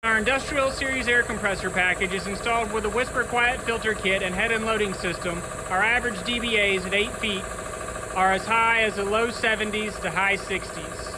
Our Industrial Series air compressor package is installed with a Whisper Quiet filter kit and head and loading system. Our average dBAs at 8 feet are as high as the low 70s to high 60s.